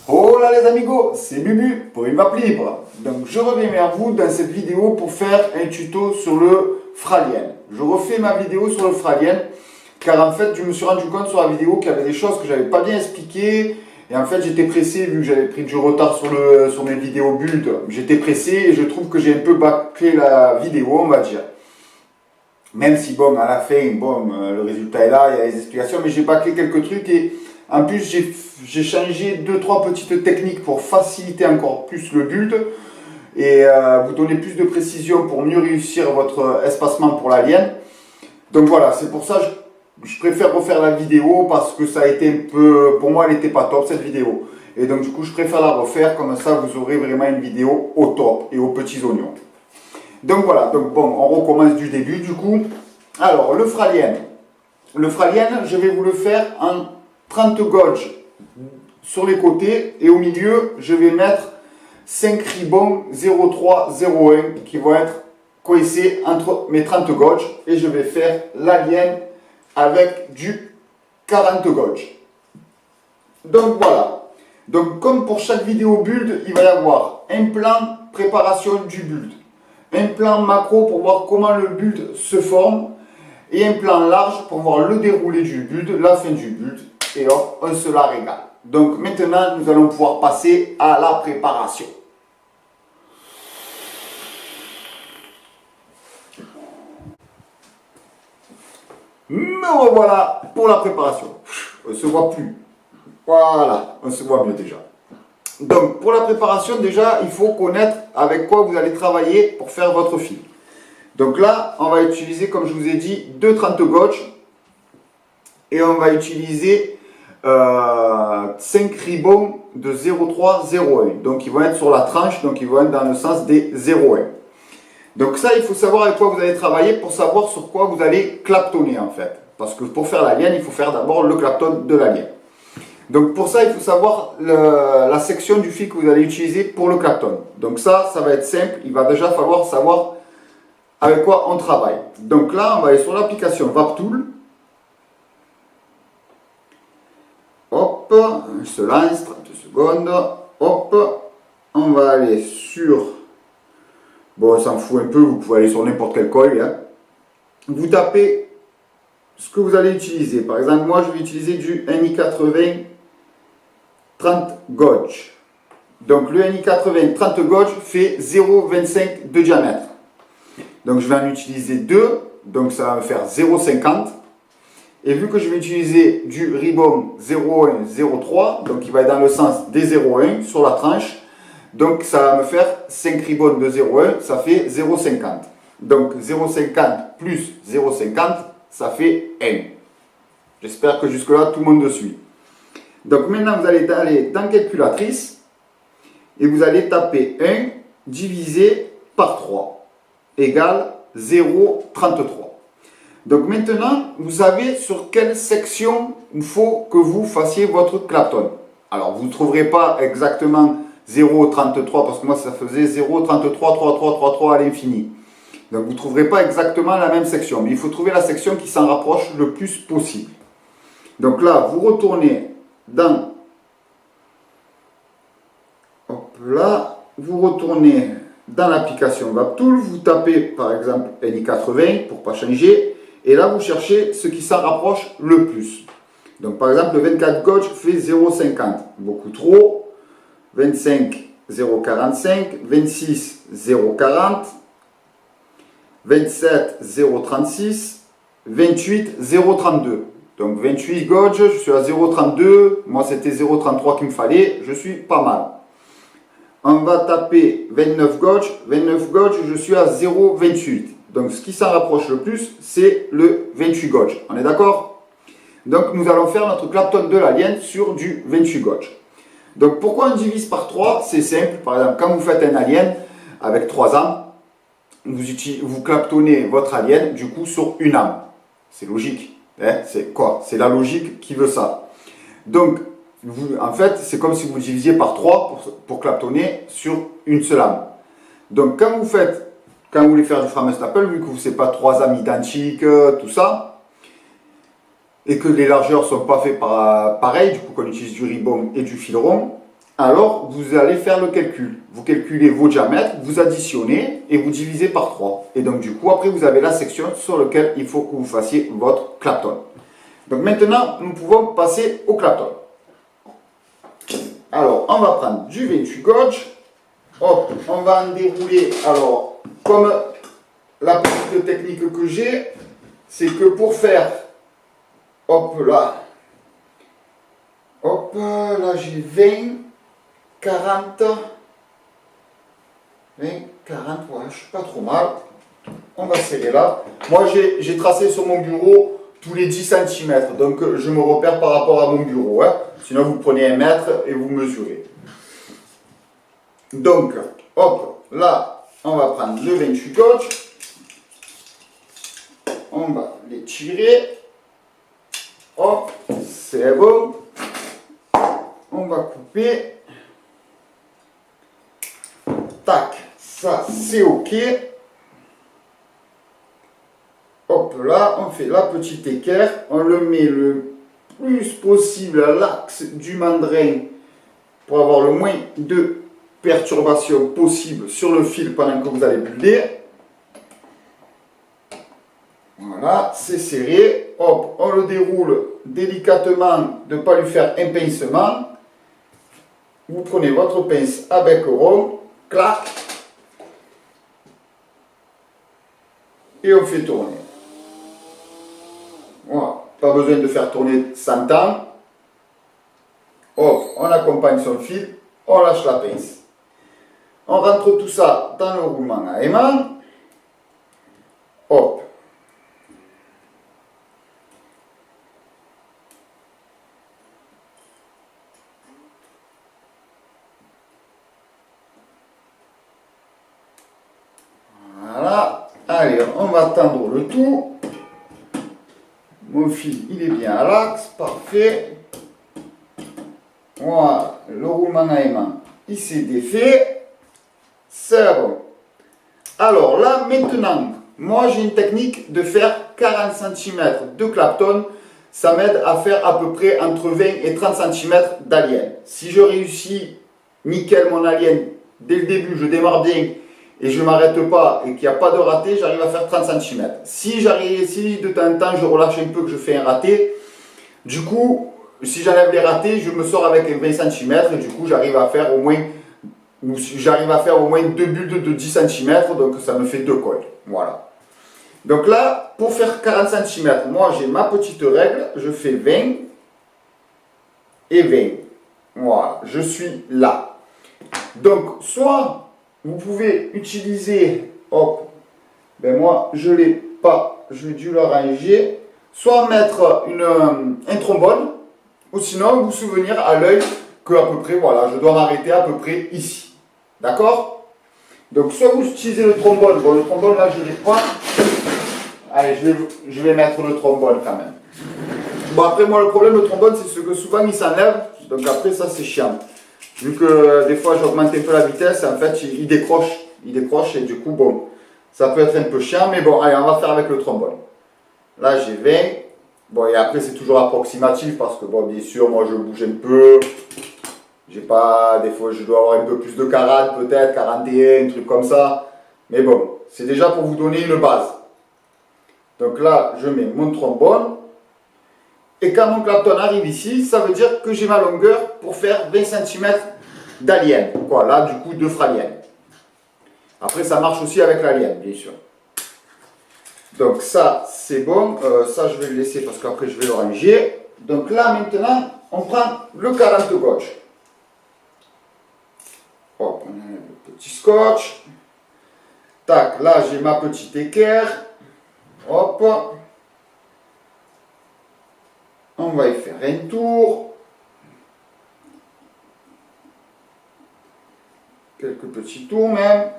Hola les amigos, c'est Bubu pour une vape libre. Donc je reviens vers vous dans cette vidéo pour faire un tuto sur le Fralien. Je refais ma vidéo sur le Fralien car en fait je me suis rendu compte sur la vidéo qu'il y avait des choses que j'avais pas bien expliquées. Et en fait j'étais pressé vu que j'avais pris du retard sur mes vidéos build. J'étais pressé et je trouve que j'ai un peu bâclé la vidéo, on va dire. Même si bon à la fin, bon, le résultat est là, il y a les explications, mais j'ai bâclé quelques trucs et en plus j'ai changé 2-3 petites techniques pour faciliter encore plus le build et vous donner plus de précision pour mieux réussir votre espacement pour l'alien. Donc voilà, c'est pour ça que je préfère refaire la vidéo parce que ça a été un peu, pour moi elle n'était pas top cette vidéo. Et donc du coup je préfère la refaire, comme ça vous aurez vraiment une vidéo au top et aux petits oignons. Donc voilà, donc bon, on recommence du début du coup. Alors le Fralien. Le Fralien, je vais vous le faire en 30 gauges sur les côtés et au milieu, je vais mettre 5 ribbons 0301 qui vont être coincés entre mes 30 gauges et je vais faire l'alien avec du 40 gauges. Donc voilà. Donc comme pour chaque vidéo build, il va y avoir un plan préparation du build, un plan macro pour voir comment le build se forme et un plan large pour voir le déroulé du build, la fin du build et hop, on se la régale. Donc maintenant, nous allons pouvoir passer à la préparation. Me revoilà pour la préparation. On ne se voit plus. Voilà, on se voit mieux déjà. Donc pour la préparation, déjà, il faut connaître avec quoi vous allez travailler pour faire votre fil. Donc là, on va utiliser, comme je vous ai dit, 2 30 gauges et on va utiliser 5 ribbons de 0,301. Donc ils vont être sur la tranche, donc ils vont être dans le sens des 0,1. Donc ça, il faut savoir avec quoi vous allez travailler pour savoir sur quoi vous allez claptonner en fait. Parce que pour faire la liane, il faut faire d'abord le clapton de la liane. Donc pour ça, il faut savoir la section du fil que vous allez utiliser pour le clapton. Donc ça va être simple, il va déjà falloir savoir avec quoi on travaille. Donc là, on va aller sur l'application VapTool. Hop, on se lance, 30 secondes. Hop, on va aller sur... Bon, on s'en fout un peu, vous pouvez aller sur n'importe quel coil. Hein. Vous tapez ce que vous allez utiliser. Par exemple, moi, je vais utiliser du NI80 30 gauge. Donc le NI80 30 gauge fait 0,25 de diamètre. Donc je vais en utiliser 2, donc ça va me faire 0,50. Et vu que je vais utiliser du ribbon 0,1, 0,3, donc il va être dans le sens des 0,1 sur la tranche, donc ça va me faire 5 ribbons de 0,1, ça fait 0,50. Donc 0,50 plus 0,50, ça fait 1. J'espère que jusque là tout le monde me suit. Donc maintenant vous allez aller dans calculatrice et vous allez taper 1 divisé par 3 égale 0,33. Donc maintenant, vous savez sur quelle section il faut que vous fassiez votre clapton. Alors vous ne trouverez pas exactement 0,33 parce que moi ça faisait 0,333333 à l'infini. Donc vous ne trouverez pas exactement la même section, mais il faut trouver la section qui s'en rapproche le plus possible. Donc là, vous retournez dans... Hop là, vous retournez dans l'application VapTool, vous tapez par exemple NI80 pour ne pas changer, et là vous cherchez ce qui s'en rapproche le plus. Donc par exemple le 24 gauge fait 0,50, beaucoup trop, 25 0,45, 26 0,40, 27 0,36, 28 0,32. Donc 28 gauge, je suis à 0,32, moi c'était 0,33 qu'il me fallait, je suis pas mal. On va taper 29 gauge, je suis à 0,28. Donc ce qui s'en rapproche le plus, c'est le 28 gauge. On est d'accord? Donc nous allons faire notre clapton de l'alien sur du 28 gauge. Donc pourquoi on divise par 3? C'est simple. Par exemple, quand vous faites un alien avec 3 âmes, vous claptonnez votre alien du coup sur une âme. C'est logique. Hein? C'est quoi? C'est la logique qui veut ça. Donc en fait, c'est comme si vous divisiez par 3 pour claptonner sur une seule âme. Donc quand vous voulez faire du Frame-Staple, vu que vous n'avez pas 3 âmes identiques, tout ça, et que les largeurs ne sont pas faites pareil, du coup qu'on utilise du ribbon et du fil rond, alors vous allez faire le calcul. Vous calculez vos diamètres, vous additionnez et vous divisez par 3. Et donc du coup, après vous avez la section sur laquelle il faut que vous fassiez votre Clapton. Donc maintenant, nous pouvons passer au Clapton. Alors, on va prendre du 28 gauge. Hop, on va en dérouler. Alors, comme la petite technique que j'ai, c'est que pour faire, hop là, j'ai 20, 40, 20, 40, ouais, je suis pas trop mal. On va serrer là. Moi, j'ai tracé sur mon bureau tous les 10 cm. Donc, je me repère par rapport à mon bureau. Hein. Sinon, vous prenez 1 mètre et vous mesurez. Donc, hop, là, on va prendre le 28 gauge. On va les tirer. Hop, c'est bon. On va couper. Tac, ça c'est ok. Hop là, on fait la petite équerre. On le met le plus possible à l'axe du mandrin pour avoir le moins de perturbation possible sur le fil pendant que vous allez builder. Voilà, c'est serré. Hop, on le déroule délicatement de ne pas lui faire un pincement. Vous prenez votre pince à bec rond, clac, et on fait tourner. Voilà, pas besoin de faire tourner 100 ans. Hop, on accompagne son fil, on lâche la pince. On rentre tout ça dans le roulement à aimant. Hop. Voilà. Allez, on va tendre le tout. Mon fil, il est bien à l'axe, parfait. Voilà, le roulement à aimant, il s'est défait. C'est bon. Alors là, maintenant, moi j'ai une technique de faire 40 cm de Clapton. Ça m'aide à faire à peu près entre 20 et 30 cm d'alien. Si je réussis nickel mon alien dès le début, je démarre bien et je ne m'arrête pas et qu'il n'y a pas de raté, j'arrive à faire 30 cm. Si de temps en temps je relâche un peu, que je fais un raté, du coup, si j'enlève les ratés, je me sors avec 20 cm et du coup j'arrive à faire au moins deux bulles de 10 cm, donc ça me fait 2 cols. Voilà. Donc là, pour faire 40 cm, moi j'ai ma petite règle, je fais 20 et 20. Voilà, je suis là. Donc, soit vous pouvez utiliser, hop, ben moi je ne l'ai pas, je vais dû le ranger, soit mettre un trombone, ou sinon vous souvenir à l'œil que à peu près, voilà, je dois m'arrêter à peu près ici. D'accord? Donc, soit vous utilisez le trombone, bon, le trombone là je ne l'ai pas. Allez, je vais mettre le trombone quand même. Bon, après, moi, le problème, le trombone, c'est que souvent, il s'enlève. Donc, après, ça, c'est chiant. Vu que des fois, j'augmente un peu la vitesse, en fait, il décroche. Il décroche et du coup, bon, ça peut être un peu chiant. Mais bon, allez, on va faire avec le trombone. Là, j'ai 20. Bon, et après, c'est toujours approximatif parce que, bon, bien sûr, moi, je bouge un peu. J'ai pas, des fois, je dois avoir un peu plus de 40, peut-être, 41, un truc comme ça. Mais bon, c'est déjà pour vous donner une base. Donc là, je mets mon trombone. Et quand mon Clapton arrive ici, ça veut dire que j'ai ma longueur pour faire 20 cm d'alien. Quoi, là, du coup, 2 fraliens. Après, ça marche aussi avec l'alien, bien sûr. Donc ça, c'est bon. Ça, je vais le laisser parce qu'après, je vais le ranger. Donc là, maintenant, on prend le 40 gauge. Hop, on a le petit scotch. Tac, là, j'ai ma petite équerre. Hop. On va y faire un tour. Quelques petits tours même.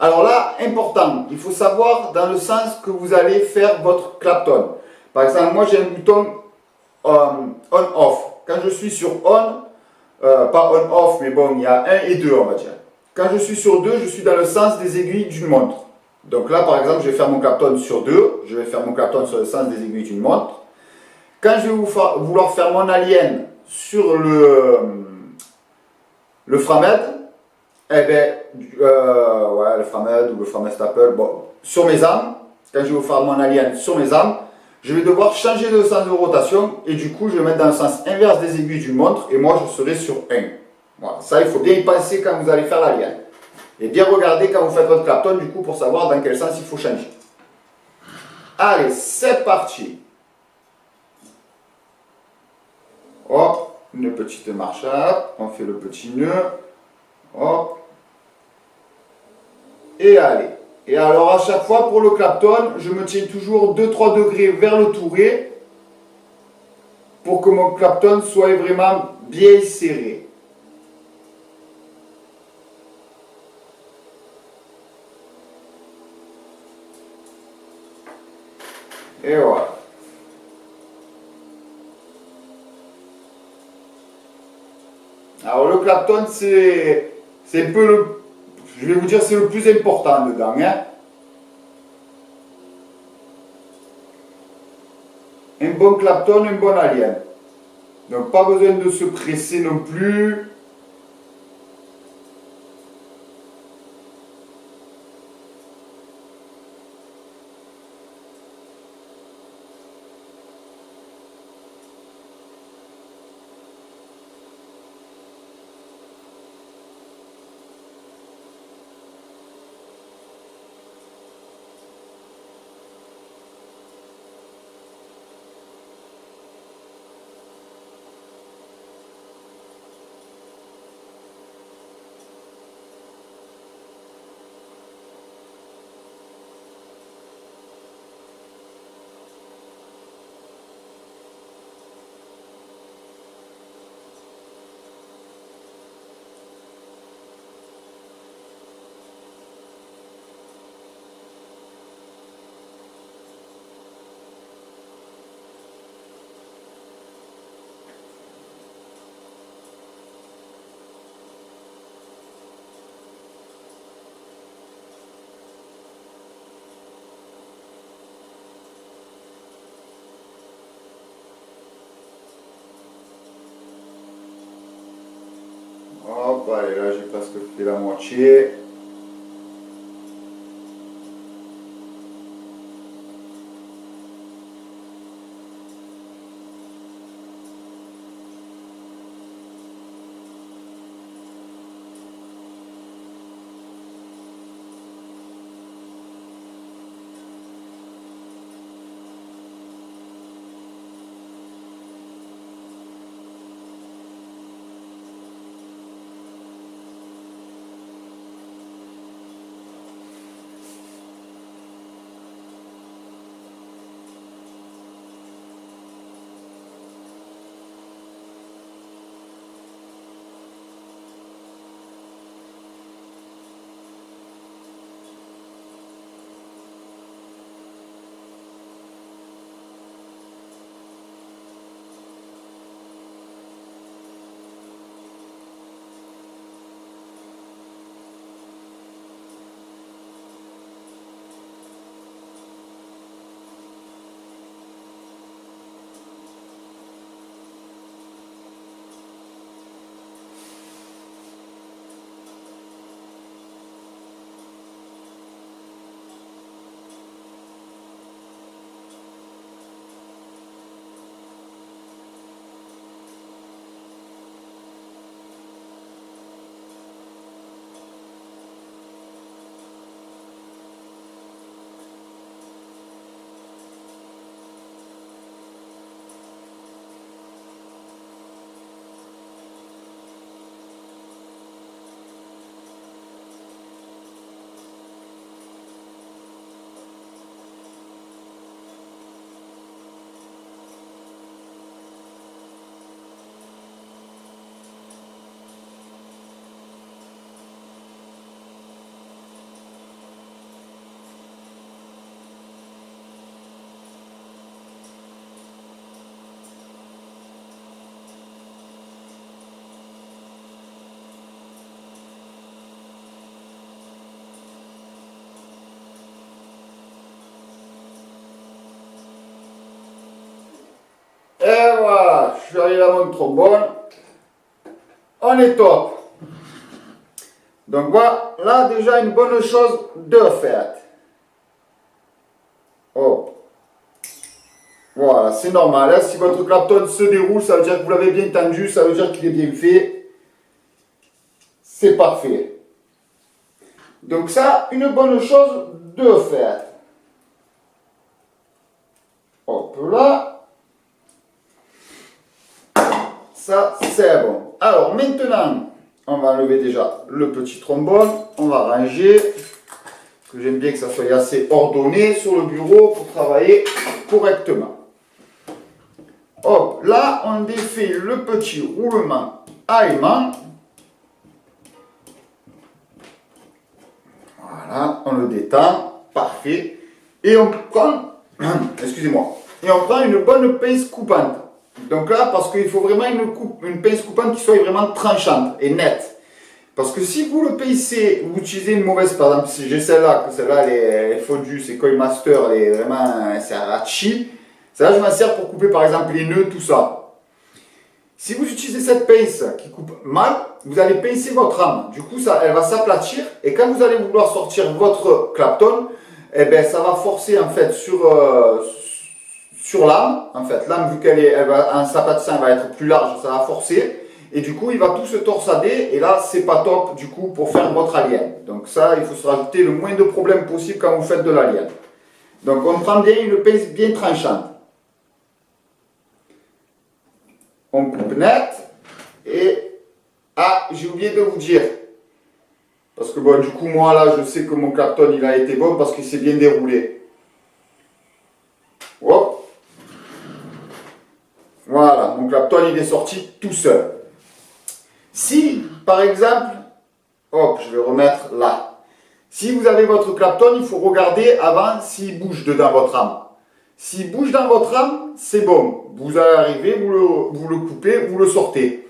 Alors là, important, il faut savoir dans le sens que vous allez faire votre Clapton. Par exemple, moi j'ai un bouton on-off. Quand je suis sur on, pas on-off, mais bon, il y a 1 et 2, on va dire. Quand je suis sur 2, je suis dans le sens des aiguilles d'une montre. Donc là, par exemple, je vais faire mon Clapton sur 2, je vais faire mon Clapton sur le sens des aiguilles d'une montre. Quand je vais vouloir faire mon alien sur Le Framed, eh ben, le Framed ou le Framed Staple, bon, sur mes armes, quand je vais faire mon alien sur mes armes, je vais devoir changer de sens de rotation et du coup je vais mettre dans le sens inverse des aiguilles d'une montre et moi je serai sur 1. Voilà, ça il faut bien y penser quand vous allez faire l'alien. Et bien regarder quand vous faites votre Clapton du coup pour savoir dans quel sens il faut changer. Allez, c'est parti. Hop, une petite marche up, on fait le petit nœud. Hop. Et allez. Et alors à chaque fois pour le Clapton, je me tiens toujours 2-3 degrés vers le touret pour que mon Clapton soit vraiment bien serré. Et voilà. Alors le Clapton c'est un peu le, je vais vous dire c'est le plus important dedans. Hein. Un bon Clapton, un bon alien. Donc pas besoin de se presser non plus. Hop, allez, là j'ai presque fait la moitié. Et voilà, je suis arrivé à mon trombone. On est top. Donc voilà déjà une bonne chose de faite. Hop. Voilà, c'est normal. Hein. Si votre Clapton se déroule, ça veut dire que vous l'avez bien tendu, ça veut dire qu'il est bien fait. C'est parfait. Donc ça, une bonne chose de faite. Hop là. Ça, c'est bon. Alors maintenant, on va enlever déjà le petit trombone. On va ranger. Que j'aime bien que ça soit assez ordonné sur le bureau pour travailler correctement. Hop, là, on défait le petit roulement à aimant. Voilà, on le détend, parfait. Et on prend, excusez-moi, et on prend une bonne pince coupante. Donc là, parce qu'il faut vraiment une pince coupante qui soit vraiment tranchante et nette. Parce que si vous le pincez, vous utilisez une mauvaise, par exemple, si j'ai celle-là, que celle-là elle est fondue, c'est Coil Master, elle est vraiment, c'est à chi. Celle-là, je m'en sers pour couper par exemple les nœuds, tout ça. Si vous utilisez cette pince qui coupe mal, vous allez pincer votre rame. Du coup, elle va s'aplatir et quand vous allez vouloir sortir votre Clapton, eh ben, ça va forcer en fait sur l'âme. En fait, l'âme, vu qu'elle va, en s'aplatissant, elle va être plus large, ça va forcer. Et du coup, il va tout se torsader. Et là, c'est pas top du coup pour faire votre alien. Donc ça, il faut se rajouter le moins de problèmes possible quand vous faites de l'alien. Donc on prend bien une pince bien tranchante. On coupe net. Et j'ai oublié de vous dire. Parce que bon, du coup, moi là, je sais que mon Clapton, il a été bon parce qu'il s'est bien déroulé. Hop. Voilà, mon Clapton, il est sorti tout seul. Si, par exemple, hop, je vais remettre là. Si vous avez votre Clapton, il faut regarder avant s'il bouge dedans votre rame. S'il bouge dans votre rame, c'est bon. Vous allez arriver, vous le coupez, vous le sortez.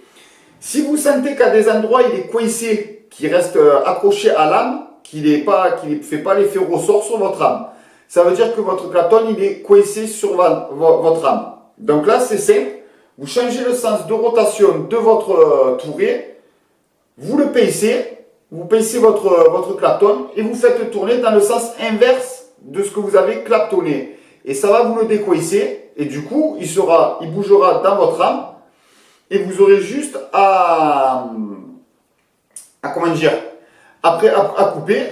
Si vous sentez qu'à des endroits, il est coincé, qu'il reste accroché à l'âme, qu'il ne fait pas l'effet ressort sur votre rame, ça veut dire que votre Clapton, il est coincé sur votre rame. Donc là, c'est simple. Vous changez le sens de rotation de votre touret, vous le pincez, vous pincez votre Clapton et vous faites tourner dans le sens inverse de ce que vous avez claptonné. Et ça va vous le décoincer et du coup, il bougera dans votre rame et vous aurez juste à comment dire, après à couper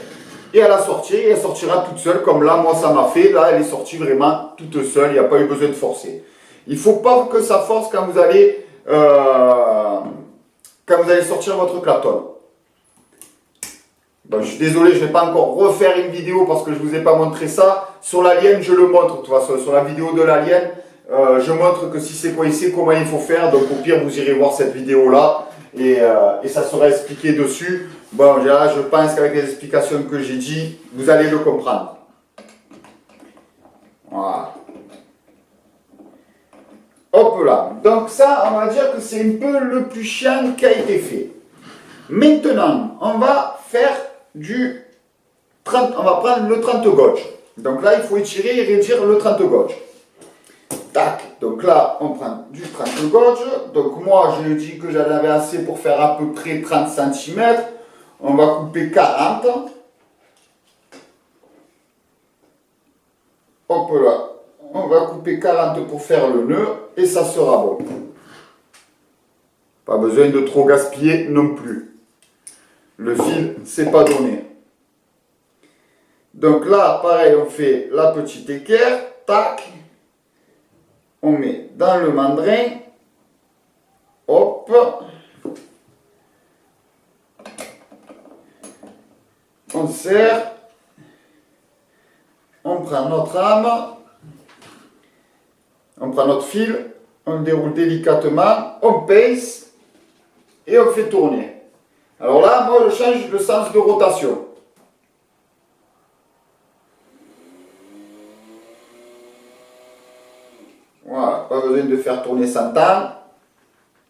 et à la sortir et elle sortira toute seule comme là, moi ça m'a fait. Là, elle est sortie vraiment toute seule, il n'y a pas eu besoin de forcer. Il ne faut pas que ça force quand vous allez sortir votre Clapton. Bon, je suis désolé, je ne vais pas encore refaire une vidéo parce que je ne vous ai pas montré ça. Sur l'alien, je le montre. De toute façon, sur la vidéo de l'alien, je montre que si c'est coincé, comment il faut faire. Donc au pire, vous irez voir cette vidéo-là et ça sera expliqué dessus. Bon, là, je pense qu'avec les explications que j'ai dit, vous allez le comprendre. Voilà. Hop là. Donc ça, on va dire que c'est un peu le plus chiant qui a été fait. Maintenant, on va faire on va prendre le 30 gauge. Donc là, il faut étirer et réduire le 30 gauge. Tac. Donc là, on prend du 30 gauge. Donc moi, je dis que j'en avais assez pour faire à peu près 30 cm. On va couper 40. Hop là. On va couper 40 pour faire le nœud et ça sera bon. Pas besoin de trop gaspiller non plus. Le fil, c'est pas donné. Donc là, pareil, on fait la petite équerre. Tac. On met dans le mandrin. Hop. On serre. On prend notre rame. On prend notre fil. On le déroule délicatement. On pince. Et on fait tourner. Alors là, moi, je change le sens de rotation. Voilà, pas besoin de faire tourner 100 ans.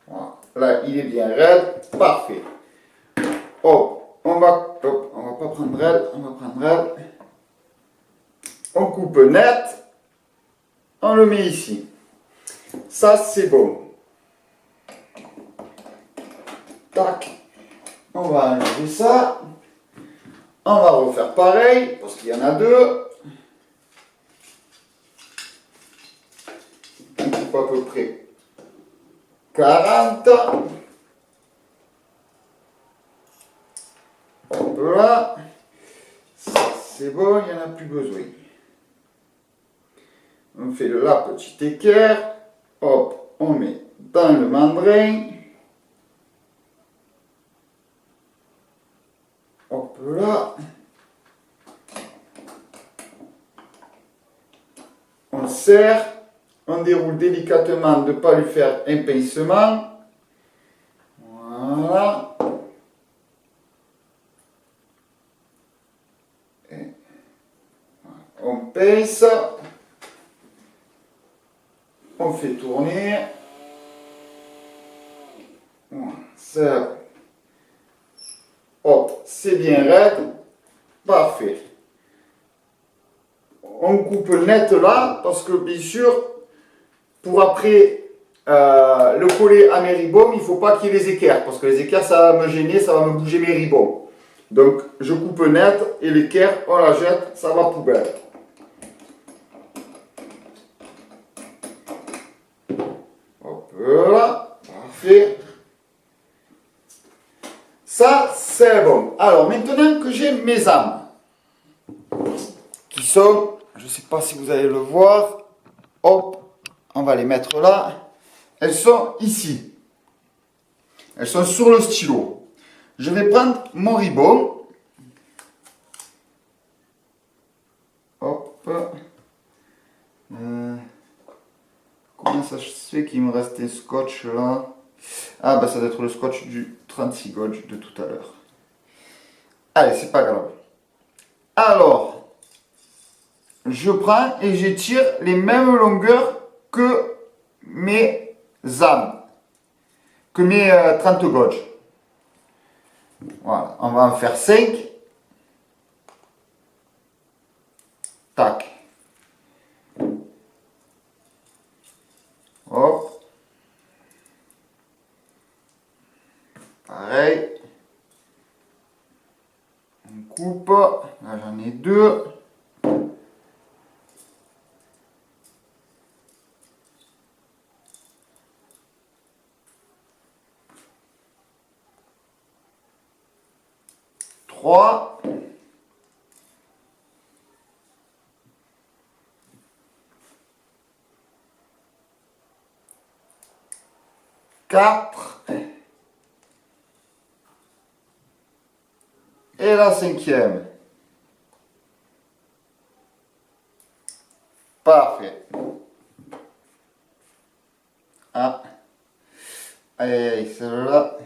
Voilà. Là, il est bien raide. Parfait. Hop, on va pas prendre raide, on va prendre raide. On coupe net. On le met ici. Ça, c'est bon. Tac. On va enlever ça. On va refaire pareil, parce qu'il y en a deux. Un petit peu à peu près 40. Hop là. C'est bon, il n'y en a plus besoin. On fait la petite équerre. Hop, on met dans le mandrin. Hop là. On serre. On déroule délicatement de ne pas lui faire un pincement. Voilà. Et on pince. On fait tourner. Voilà. Ça. Hop, c'est bien raide. Parfait. On coupe net là, parce que bien sûr, pour après le coller à mes ribbons, il ne faut pas qu'il y ait les équerres, parce que les équerres, ça va me gêner, ça va me bouger mes ribbons. Donc, je coupe net, et l'équerre, on la jette, ça va poubelle. Hop là, parfait. Ça, c'est bon. Alors, maintenant que j'ai mes âmes, qui sont, je ne sais pas si vous allez le voir, hop, on va les mettre là. Elles sont ici. Elles sont sur le stylo. Je vais prendre mon ribbon. Hop. Comment ça se fait qu'il me reste un scotch là? Ah, bah ça doit être le scotch du 36 gauge de tout à l'heure. Allez, c'est pas grave. Alors, je prends et j'étire les mêmes longueurs que mes âmes, que mes 30 gauges. Voilà, on va en faire 5. Tac. Hop. Pareil. On coupe. Là, j'en ai 2. Trois. 4. Et la 5e. Parfait. Ah. Aïe, aïe, aïe, celle-là.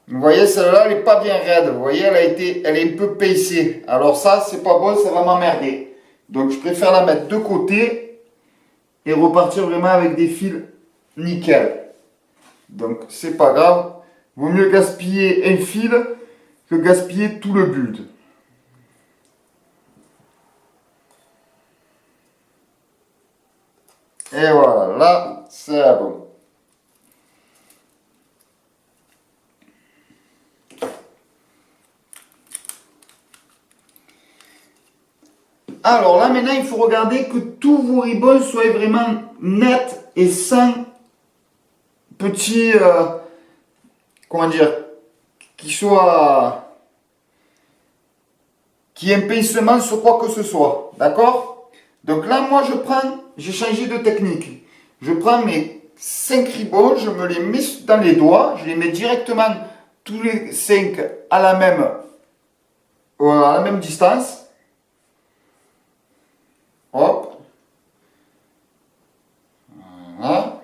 Vous voyez, celle-là, elle n'est pas bien raide. Vous voyez, elle est un peu pincée. Alors ça, c'est pas bon, ça va m'emmerder. Donc, je préfère la mettre de côté et repartir vraiment avec des fils nickel. Donc, c'est pas grave. Vaut mieux gaspiller un fil que gaspiller tout le build. Et voilà, là, c'est bon. Alors là, maintenant, il faut regarder que tous vos ribbons soient vraiment nets et sans petits, comment dire, qui ait un pincement sur quoi que ce soit. D'accord? Donc là, moi, j'ai changé de technique. Je prends mes 5 ribbons, je me les mets dans les doigts, je les mets directement tous les 5 à la même distance. Hop. Voilà.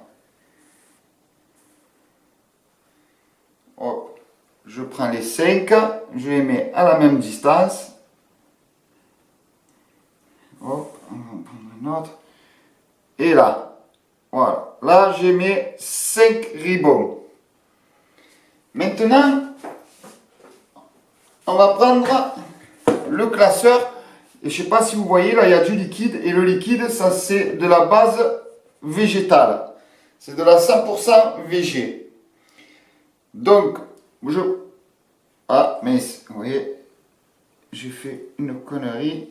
Hop. Je prends les 5, je les mets à la même distance. Hop, on va en prendre une autre. Et là, voilà. Là, j'ai mes 5 ribbons. Maintenant, on va prendre le classeur. Et je ne sais pas si vous voyez, là, il y a du liquide. Et le liquide, ça, c'est de la base végétale. C'est de la 100% végé. Donc, ah, mince, vous voyez, j'ai fait une connerie.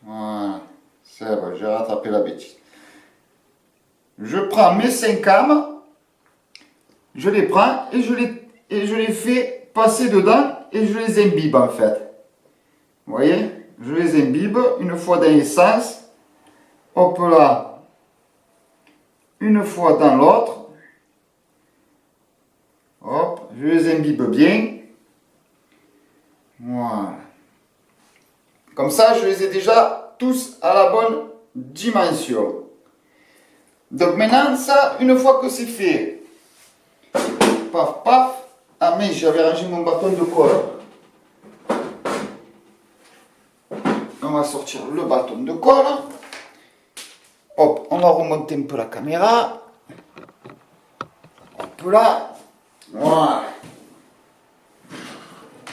Voilà, c'est bon, j'ai rattrapé la bêtise. Je prends mes 5 cames, je les prends et je les fais passer dedans et je les imbibe en fait. Vous voyez, je les imbibe une fois dans les sens, hop là, une fois dans l'autre. Hop, je les imbibe bien. Voilà. Comme ça, je les ai déjà tous à la bonne dimension. Donc maintenant, ça, une fois que c'est fait, paf, paf. Ah mais j'avais rangé mon bâton de colle. On va sortir le bâton de colle. Hop, on va remonter un peu la caméra. Hop là. Voilà.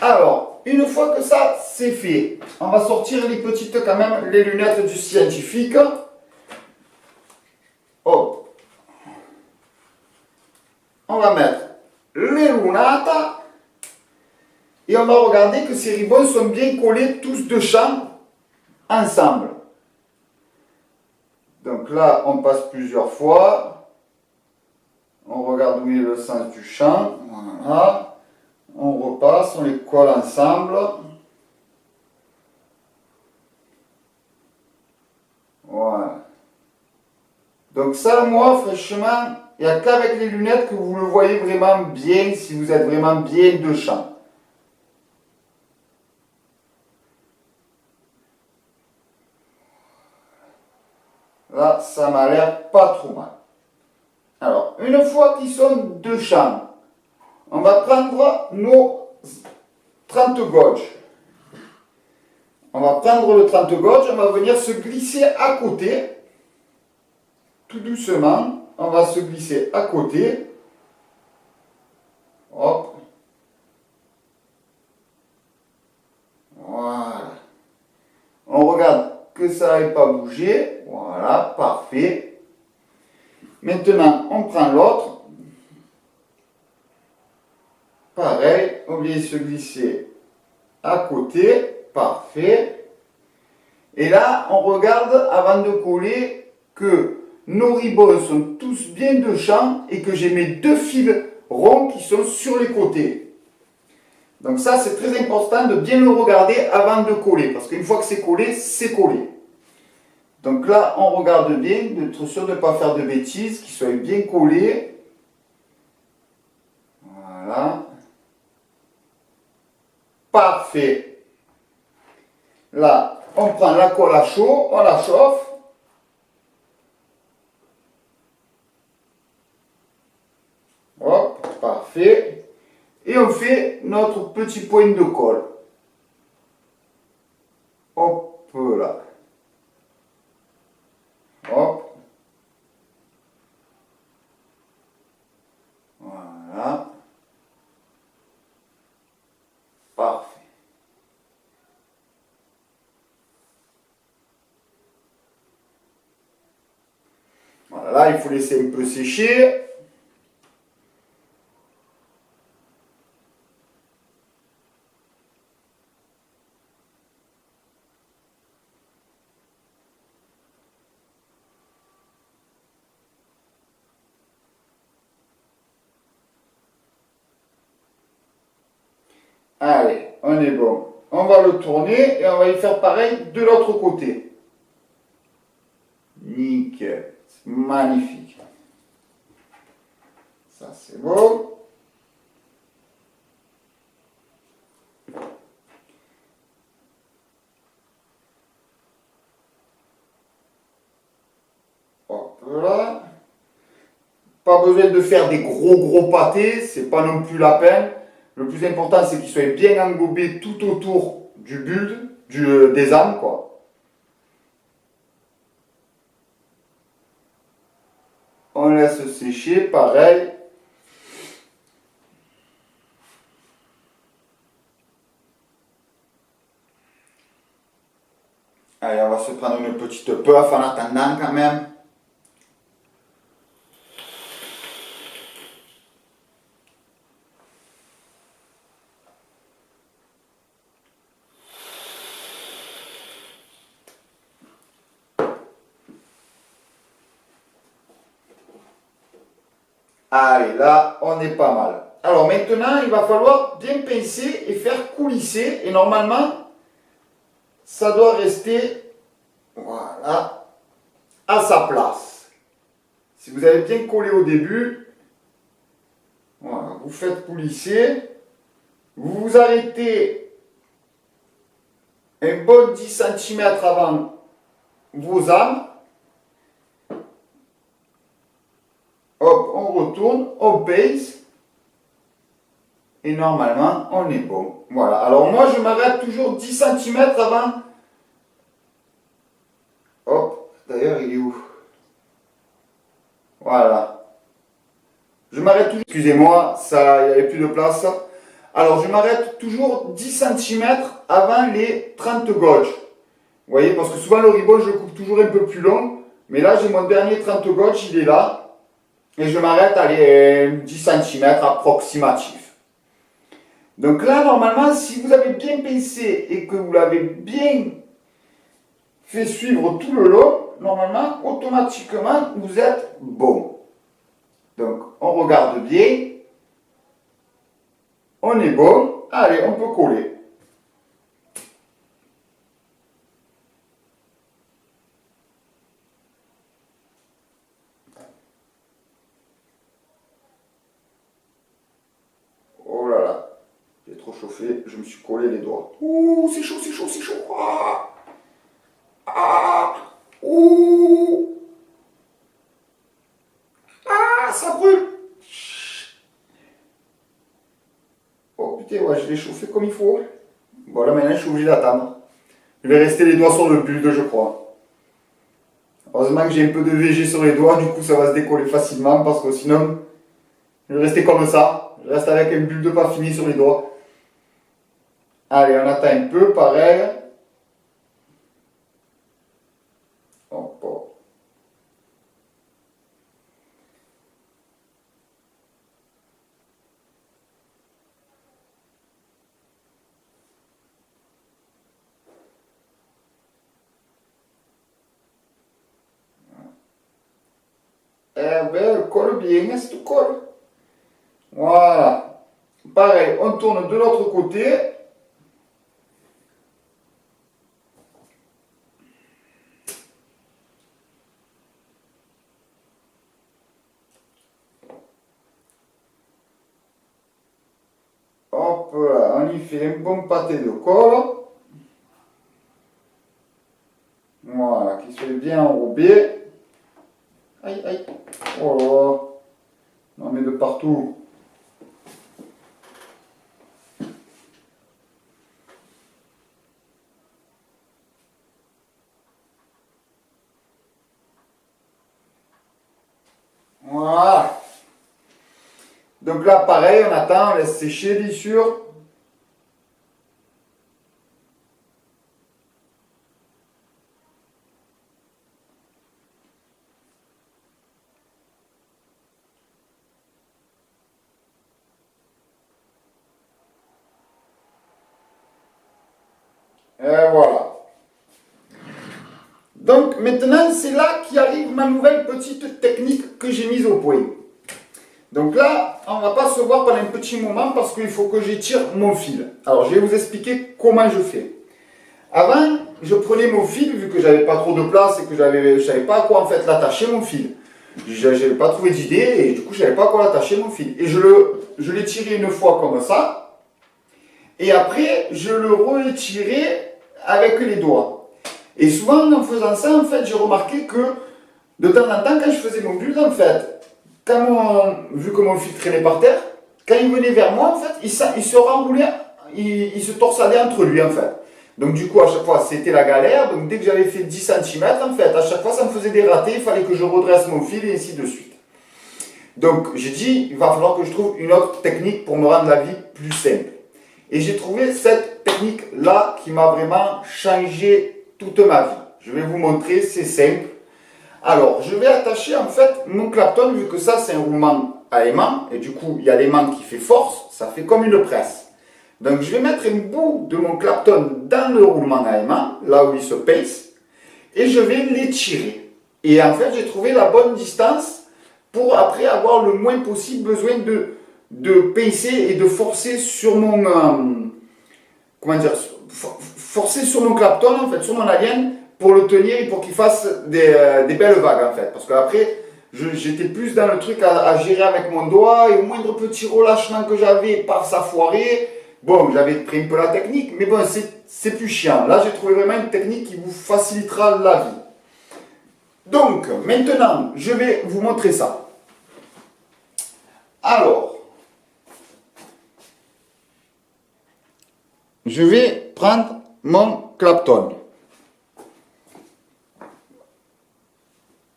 Alors, une fois que ça c'est fait, on va sortir les petites quand même, les lunettes du scientifique. Hop. On va mettre les lunettes et on va regarder que ces ribbons sont bien collés tous de champ ensemble. Donc là, on passe plusieurs fois. On regarde où est le sens du champ. Voilà. On repasse, on les colle ensemble. Voilà. Donc ça, moi, franchement, il n'y a qu'avec les lunettes que vous le voyez vraiment bien, si vous êtes vraiment bien de champ. Là, ça m'a l'air pas trop mal. Alors, une fois qu'ils sont de champ, on va prendre nos 30 gauges. On va prendre le 30 gauges, on va venir se glisser à côté. Tout doucement, on va se glisser à côté. Hop. Voilà. On regarde que ça n'ait pas bougé. Voilà, parfait. Maintenant, on prend l'autre. Pareil, oubliez de se glisser à côté. Parfait. Et là, on regarde avant de coller que nos ribbons sont tous bien de champ et que j'ai mes deux fils ronds qui sont sur les côtés. Donc ça, c'est très important de bien le regarder avant de coller, parce qu'une fois que c'est collé, c'est collé. Donc là, on regarde bien, d'être sûr de ne pas faire de bêtises, qu'il soit bien collé. Voilà. Parfait. Là, on prend la colle à chaud, on la chauffe. Hop, parfait. Et on fait notre petit point de colle. Hop là. Hop. Voilà. Parfait. Voilà, là, il faut laisser un peu sécher. Allez, on est bon. On va le tourner et on va y faire pareil de l'autre côté. Nickel. Magnifique. Ça, c'est bon. Hop là. Pas besoin de faire des gros pâtés, c'est pas non plus la peine. Le plus important, c'est qu'il soit bien englobé tout autour du bulbe, des âmes, quoi. On laisse sécher, pareil. Allez, on va se prendre une petite puff en attendant quand même. Allez, là, on est pas mal. Alors maintenant, il va falloir bien pincer et faire coulisser. Et normalement, ça doit rester, voilà, à sa place. Si vous avez bien collé au début, voilà, vous faites coulisser. Vous vous arrêtez un bon 10 cm avant vos âmes. Hop, on retourne, on pince. Et normalement, on est bon. Voilà. Alors moi, je m'arrête toujours 10 cm avant. Hop, d'ailleurs, il est où? Voilà. Je m'arrête toujours. Excusez-moi, ça, il n'y avait plus de place. Alors, je m'arrête toujours 10 cm avant les 30 gauges. Vous voyez, parce que souvent, le rebond, je le coupe toujours un peu plus long. Mais là, j'ai mon dernier 30 gauges, il est là. Et je m'arrête à les 10 cm approximatif. Donc là, normalement, si vous avez bien pincé et que vous l'avez bien fait suivre tout le long, normalement, automatiquement, vous êtes bon. Donc, on regarde bien. On est bon. Allez, on peut coller. Oh là là. J'ai trop chauffé. Je me suis collé les doigts. Ouh, c'est chaud, c'est chaud, c'est chaud. Ah, ah, ouh. Ah, ça brûle. Oh putain, ouais, je l'ai chauffé comme il faut. Bon, là maintenant, je suis obligé d'attendre. Je vais rester les doigts sur le bulle, je crois. Heureusement que j'ai un peu de VG sur les doigts, du coup, ça va se décoller facilement parce que sinon, je vais rester comme ça. Je reste avec un bulle de pas fini sur les doigts. Allez, on attend un peu, pareil. Hop, hop. Eh ben, elle colle bien, c'est tout colle. Voilà. Pareil, on tourne de l'autre côté. Hop là, on y fait un bon pâté de colle. Voilà, qui soit bien enrobé. Aïe, aïe. Oh là. On met de partout. Voilà. Donc là, pareil, on attend, on laisse sécher, bien sûr. Et voilà. Donc maintenant, c'est là qu'arrive ma nouvelle petite technique que j'ai mise au point. Donc là, on ne va pas se voir pendant un petit moment parce qu'il faut que j'étire mon fil. Alors, je vais vous expliquer comment je fais. Avant, je prenais mon fil, vu que j'avais pas trop de place et que je savais pas à quoi en fait l'attacher mon fil. Je n'avais pas trouvé d'idée et du coup, je savais pas à quoi l'attacher mon fil. Et je l'ai tiré une fois comme ça. Et après, je le re-tirais avec les doigts. Et souvent, en faisant ça, en fait, j'ai remarqué que de temps en temps, quand je faisais mon bulle, en fait, vu que mon fil traînait par terre, quand il venait vers moi, en fait, il se renroulait, il se torsadait entre lui, en fait. Donc du coup, à chaque fois, c'était la galère. Donc dès que j'avais fait 10 cm, en fait, à chaque fois, ça me faisait des ratés. Il fallait que je redresse mon fil et ainsi de suite. Donc j'ai dit, il va falloir que je trouve une autre technique pour me rendre la vie plus simple. Et j'ai trouvé cette technique-là qui m'a vraiment changé toute ma vie. Je vais vous montrer, c'est simple. Alors, je vais attacher en fait mon clapton, vu que ça c'est un roulement à aimant, et du coup il y a l'aimant qui fait force, ça fait comme une presse. Donc je vais mettre un bout de mon clapton dans le roulement à aimant, là où il se pince, et je vais l'étirer. Et en fait j'ai trouvé la bonne distance pour après avoir le moins possible besoin de pincer et de forcer sur mon, comment dire, forcer sur mon Clapton, en fait, sur mon alien, pour le tenir et pour qu'il fasse des belles vagues, en fait. Parce qu'après, j'étais plus dans le truc à gérer avec mon doigt, et au moindre petit relâchement que j'avais, paf, ça foirait. Bon, j'avais pris un peu la technique, mais bon, c'est plus chiant. Là, j'ai trouvé vraiment une technique qui vous facilitera la vie. Donc, maintenant, je vais vous montrer ça. Alors, je vais prendre mon Clapton.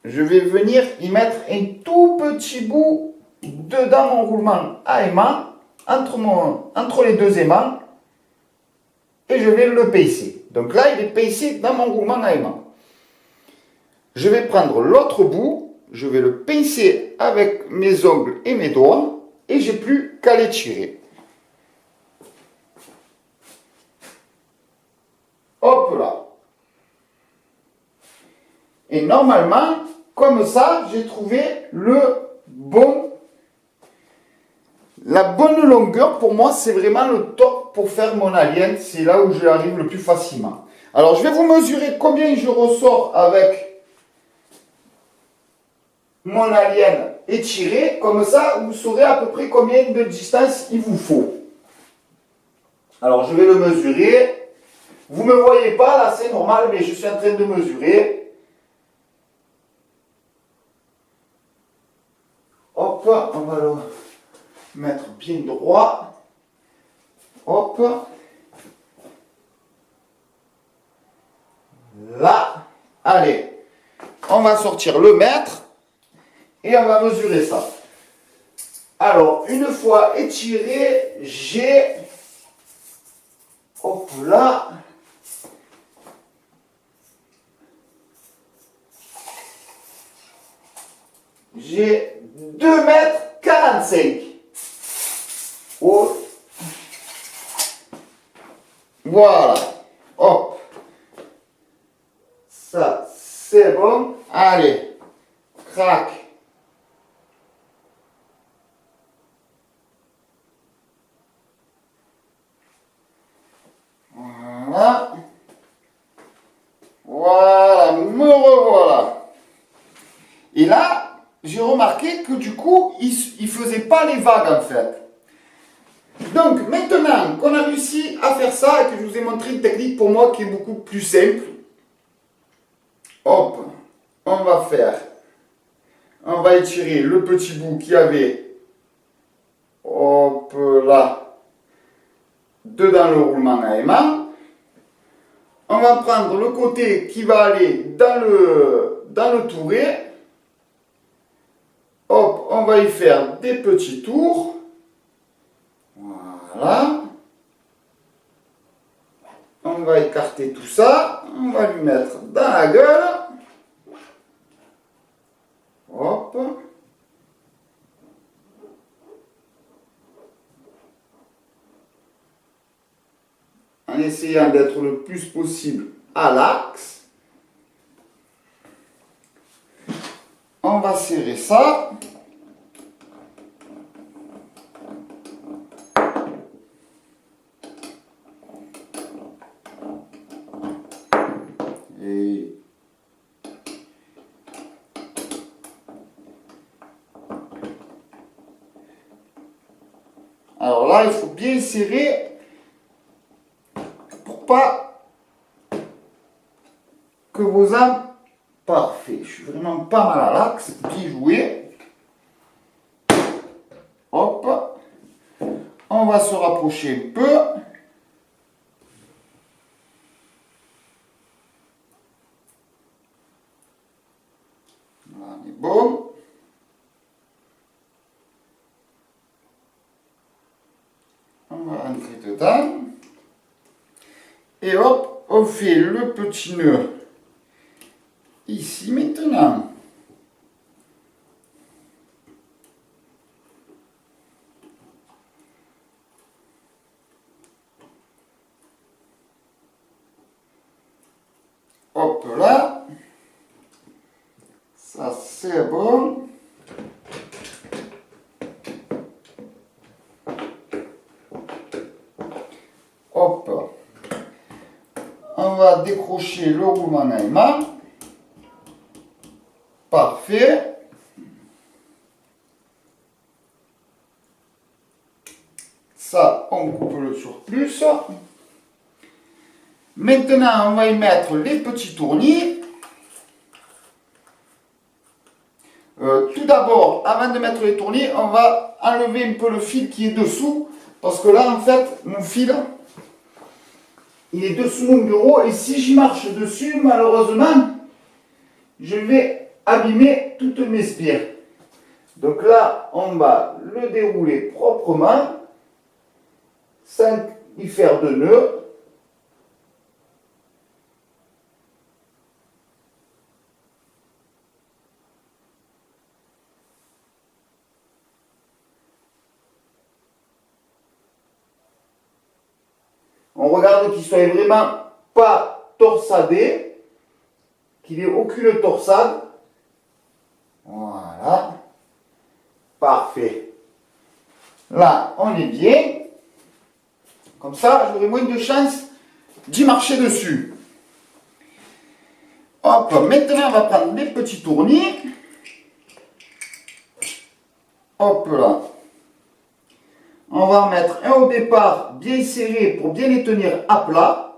Je vais venir y mettre un tout petit bout dedans mon roulement à aimant, entre les deux aimants, et je vais le pincer. Donc là, il est pincé dans mon roulement à aimant. Je vais prendre l'autre bout, je vais le pincer avec mes ongles et mes doigts, et j'ai plus qu'à l'étirer. Hop là. Et normalement, comme ça, j'ai trouvé la bonne longueur. Pour moi, c'est vraiment le top pour faire mon alien. C'est là où j'arrive le plus facilement. Alors, je vais vous mesurer combien je ressors avec mon alien étiré. Comme ça, vous saurez à peu près combien de distance il vous faut. Alors, je vais le mesurer. Vous ne me voyez pas, là, c'est normal, mais je suis en train de mesurer. Hop, on va le mettre bien droit. Hop. Là. Allez. On va sortir le mètre et on va mesurer ça. Alors, une fois étiré, j'ai... Hop là. J'ai 2,45 m. Oh. Voilà. Hop. Ça, c'est bon. Allez. Crac. Voilà. Voilà. Me revoilà. Et là, j'ai remarqué que du coup, il ne faisait pas les vagues en fait. Donc maintenant qu'on a réussi à faire ça et que je vous ai montré une technique pour moi qui est beaucoup plus simple, hop, on va étirer le petit bout qui avait, hop là, dedans le roulement à aimant. On va prendre le côté qui va aller dans le touret. Hop, on va y faire des petits tours. Voilà. On va écarter tout ça. On va lui mettre dans la gueule. Hop. En essayant d'être le plus possible à l'axe. On va serrer ça. Et alors là, il faut bien serrer pour pas que vos âmes... Parfait, je suis vraiment pas mal à l'axe, bien joué. Hop, on va se rapprocher un peu. Là, on est bon. On va rentrer dedans. Et hop, on fait le petit nœud ici maintenant. Hop là. Ça c'est bon. va décrocher le roulement à aimant. Parfait. Ça, on coupe le surplus. Maintenant, on va y mettre les petits tournis. Tout d'abord, avant de mettre les tournis, on va enlever un peu le fil qui est dessous. Parce que là, en fait, mon fil, il est dessous mon bureau. Et si j'y marche dessus, malheureusement, je vais abîmer toutes mes spires. Donc là, on va le dérouler proprement, sans y faire de nœuds. On regarde qu'il soit vraiment pas torsadé, qu'il ait aucune torsade. Voilà. Parfait. Là, on est bien. Comme ça, j'aurai moins de chance d'y marcher dessus. Hop, maintenant, on va prendre les petits tournis. Hop là. On va en mettre un au départ bien serré pour bien les tenir à plat.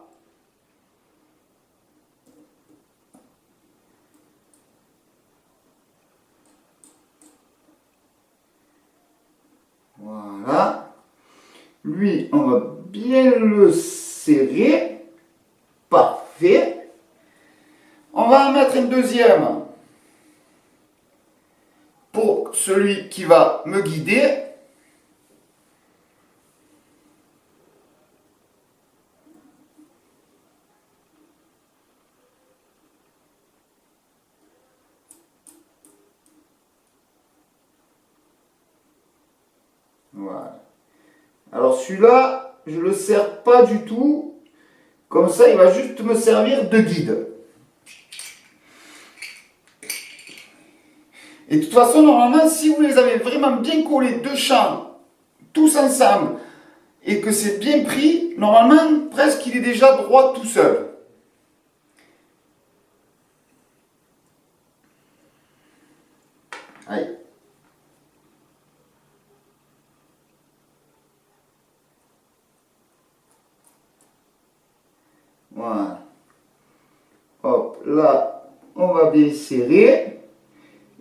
Voilà. Lui, on va bien le serrer. Parfait. On va en mettre un deuxième pour celui qui va me guider. Voilà. Alors celui-là, je ne le serre pas du tout. Comme ça, il va juste me servir de guide. Et de toute façon, normalement, si vous les avez vraiment bien collés, deux champs, tous ensemble, et que c'est bien pris, normalement, presque il est déjà droit tout seul. Allez. Voilà. Hop, là, on va bien serrer.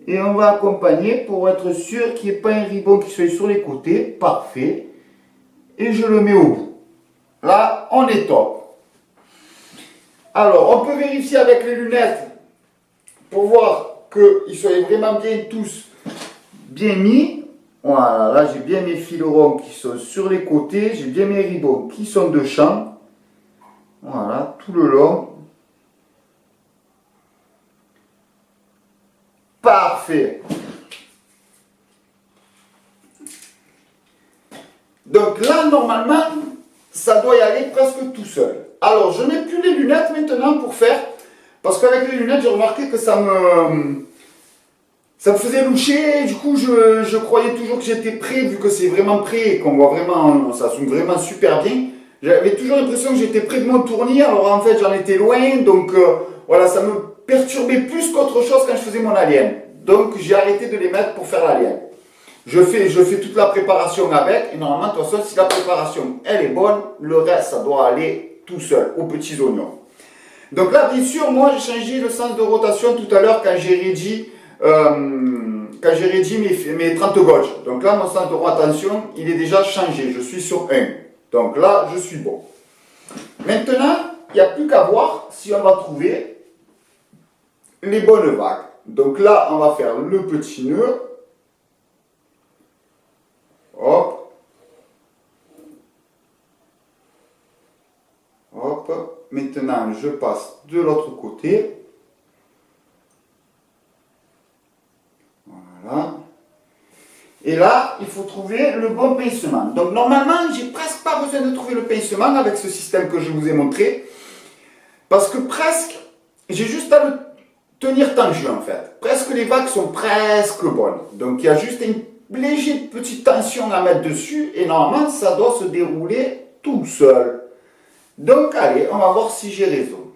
Et on va accompagner pour être sûr qu'il n'y ait pas un ribbon qui soit sur les côtés. Parfait. Et je le mets au bout. Là, on est top. Alors, on peut vérifier avec les lunettes pour voir qu'ils soient vraiment bien tous bien mis. Voilà, là j'ai bien mes filerons qui sont sur les côtés. J'ai bien mes ribbons qui sont de champ. Voilà, tout le long. Parfait. Donc là, normalement, ça doit y aller presque tout seul. Alors, je n'ai plus les lunettes maintenant pour faire, parce qu'avec les lunettes, j'ai remarqué que ça me faisait loucher. Du coup, je croyais toujours que j'étais prêt, vu que c'est vraiment prêt et qu'on voit vraiment, ça sonne vraiment super bien. J'avais toujours l'impression que j'étais près de mon tournis, alors en fait, j'en étais loin. Donc, voilà, ça me perturbait plus qu'autre chose quand je faisais mon alien. Donc, j'ai arrêté de les mettre pour faire l'alien. Je fais toute la préparation avec, et normalement, de toute façon, si la préparation, elle est bonne, le reste, ça doit aller tout seul, aux petits oignons. Donc là, bien sûr, moi, j'ai changé le sens de rotation tout à l'heure quand j'ai rédigé mes 30 gauges. Donc là, mon sens de rotation, il est déjà changé. Je suis sur 1. Donc là, je suis bon. Maintenant, il n'y a plus qu'à voir si on va trouver les bonnes vagues. Donc là, on va faire le petit nœud. Hop. Hop. Maintenant, je passe de l'autre côté. Voilà. Et là, il faut trouver le bon pincement. Donc normalement, j'ai presque pas besoin de trouver le pincement avec ce système que je vous ai montré. Parce que presque, j'ai juste à le tenir tendu en fait. Presque les vagues sont presque bonnes. Donc il y a juste une légère petite tension à mettre dessus. Et normalement, ça doit se dérouler tout seul. Donc allez, on va voir si j'ai raison.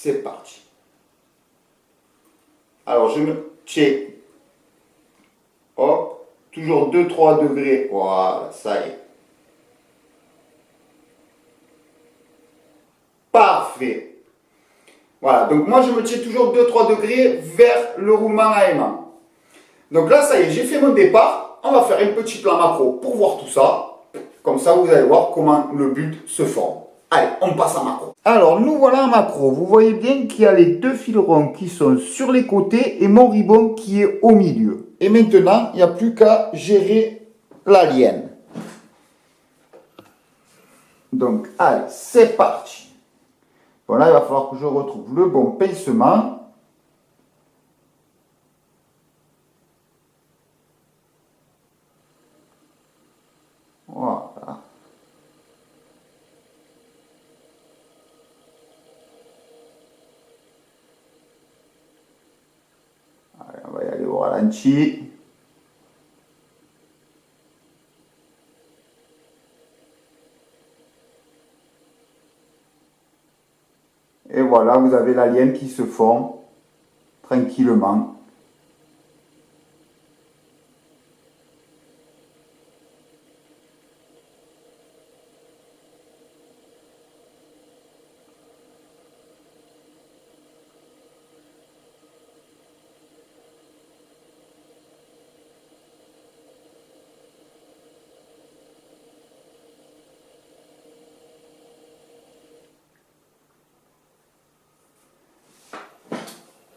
c'est parti. Alors, je me tiens. Hop, toujours 2-3 degrés. Voilà, ça y est. Parfait. Voilà, donc moi je me tiens toujours 2-3 degrés vers le roulement à aimant. Donc là, ça y est, j'ai fait mon départ. On va faire un petit plan macro pour voir tout ça. Comme ça, vous allez voir comment le bulbe se forme. Allez, on passe en macro. Alors, nous voilà en macro. Vous voyez bien qu'il y a les deux fils ronds qui sont sur les côtés et mon ribbon qui est au milieu. Et maintenant, il n'y a plus qu'à gérer la lienne. Donc, allez, c'est parti. Bon, là, il va falloir que je retrouve le bon pincement. Voilà. Allez, on va y aller au ralenti. Et voilà, vous avez la lienne qui se forme tranquillement.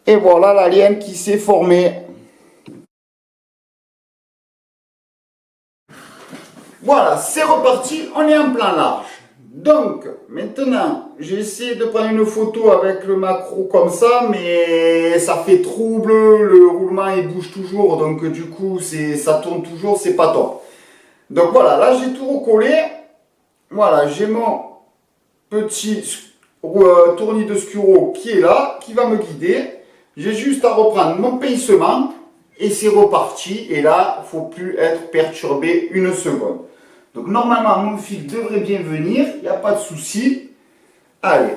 Et voilà la lienne qui s'est formée. Voilà, c'est reparti, on est en plan large. Donc, maintenant, j'ai essayé de prendre une photo avec le macro comme ça, mais ça fait trouble, le roulement il bouge toujours, donc du coup, ça tourne toujours, c'est pas top. Donc voilà, là j'ai tout recollé. Voilà, j'ai mon petit tournis de Scuro qui est là, qui va me guider. J'ai juste à reprendre mon pincement et c'est reparti. Et là, il ne faut plus être perturbé une seconde. Donc normalement, mon fil devrait bien venir, il n'y a pas de souci. Allez.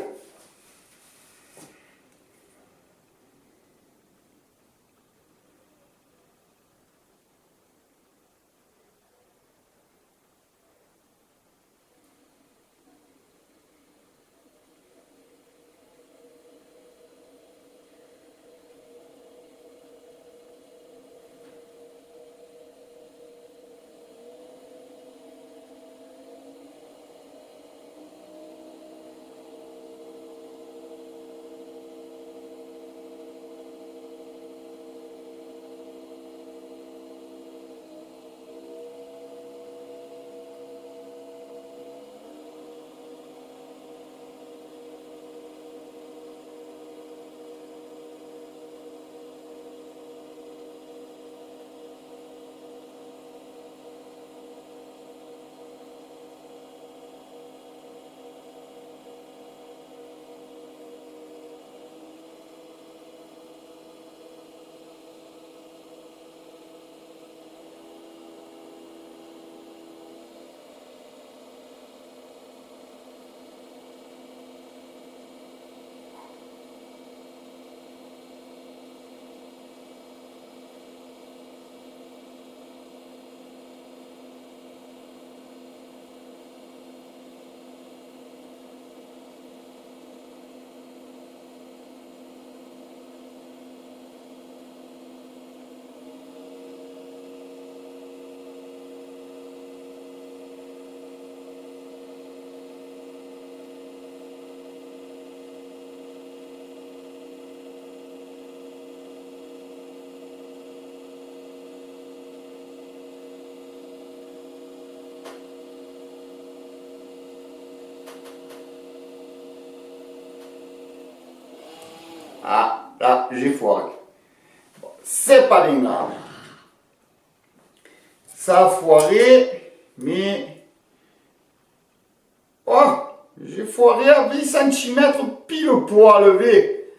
Ah, là, j'ai foiré. Bon, c'est pas bien grave. Ça a foiré, mais... Oh, j'ai foiré à 20 cm pile poids à lever.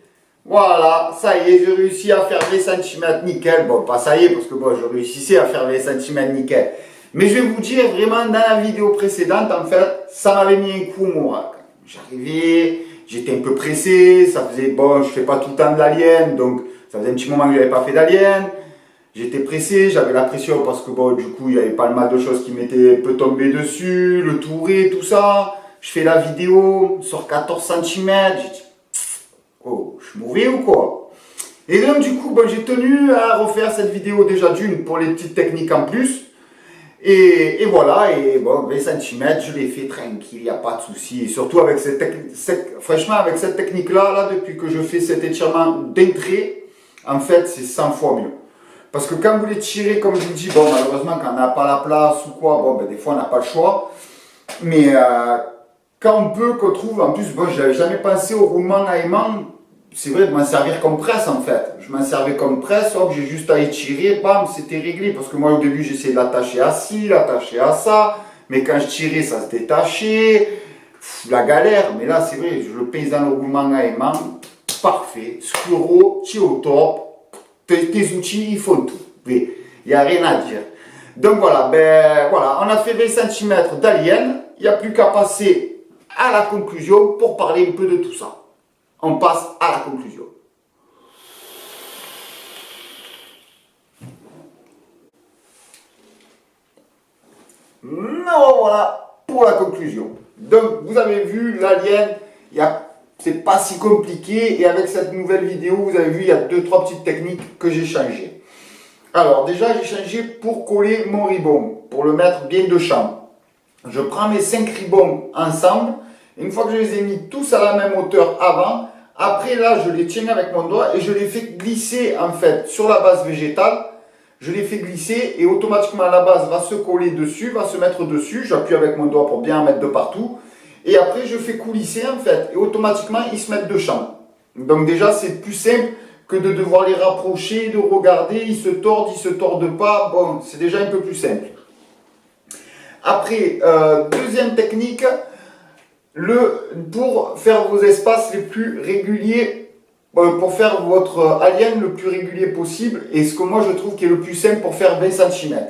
Voilà, ça y est, j'ai réussi à faire 20 cm nickel. Bon, pas ça y est, parce que bon, je réussissais à faire 20 cm nickel. Mais je vais vous dire, vraiment, dans la vidéo précédente, en fait, ça m'avait mis un coup au moral. J'arrivais, j'étais un peu pressé, ça faisait, bon, je fais pas tout le temps de l'alien, donc ça faisait un petit moment que je n'avais pas fait d'alien. J'étais pressé, j'avais la pression parce que bon, du coup, il y avait pas mal de choses qui m'étaient un peu tombées dessus, le touré, tout ça. Je fais la vidéo sur 14 cm, j'ai dit, oh, je suis mauvais ou quoi? Et donc du coup, bon, j'ai tenu à refaire cette vidéo déjà d'une pour les petites techniques en plus. Et voilà, et bon, 20 cm, je l'ai fait tranquille, il n'y a pas de souci. Et surtout avec franchement, avec cette technique-là, là, depuis que je fais cet étirement d'un trait, en fait, c'est 100 fois mieux. Parce que quand vous les tirez, comme je vous dis, bon, malheureusement, quand on n'a pas la place ou quoi, bon, ben, des fois, on n'a pas le choix. Mais quand on peut, qu'on trouve, en plus, bon, je n'avais jamais pensé au roulement à aimant. C'est vrai de m'en servir comme presse en fait. Je m'en servais comme presse, hop, j'ai juste à étirer, bam, c'était réglé. Parce que moi au début j'essayais de l'attacher à ci, l'attacher à ça. Mais quand je tirais, ça se détachait. La galère, mais là c'est vrai, je le pèse dans le roulement à aimant. Parfait. Scuro, tu es au top. Tes outils, ils font tout. Il n'y a rien à dire. Donc voilà, ben voilà, on a fait 20 cm d'alien. Il n'y a plus qu'à passer à la conclusion pour parler un peu de tout ça. On passe à la conclusion. Voilà pour la conclusion. Donc, vous avez vu l'alien, c'est pas si compliqué. Et avec cette nouvelle vidéo, vous avez vu, il y a 2-3 petites techniques que j'ai changées. Alors, déjà, j'ai changé pour coller mon ribbon, pour le mettre bien de champ. Je prends mes 5 ribbons ensemble. Une fois que je les ai mis tous à la même hauteur avant, après là je les tiens avec mon doigt et je les fais glisser en fait sur la base végétale. Je les fais glisser et automatiquement la base va se coller dessus, va se mettre dessus. J'appuie avec mon doigt pour bien en mettre de partout. Et après je fais coulisser en fait et automatiquement ils se mettent de champ. Donc déjà c'est plus simple que de devoir les rapprocher, de regarder, ils se tordent pas. Bon, c'est déjà un peu plus simple. Après, deuxième technique, pour faire vos espaces les plus réguliers, pour faire votre alien le plus régulier possible, et ce que moi je trouve qui est le plus simple pour faire 20 cm.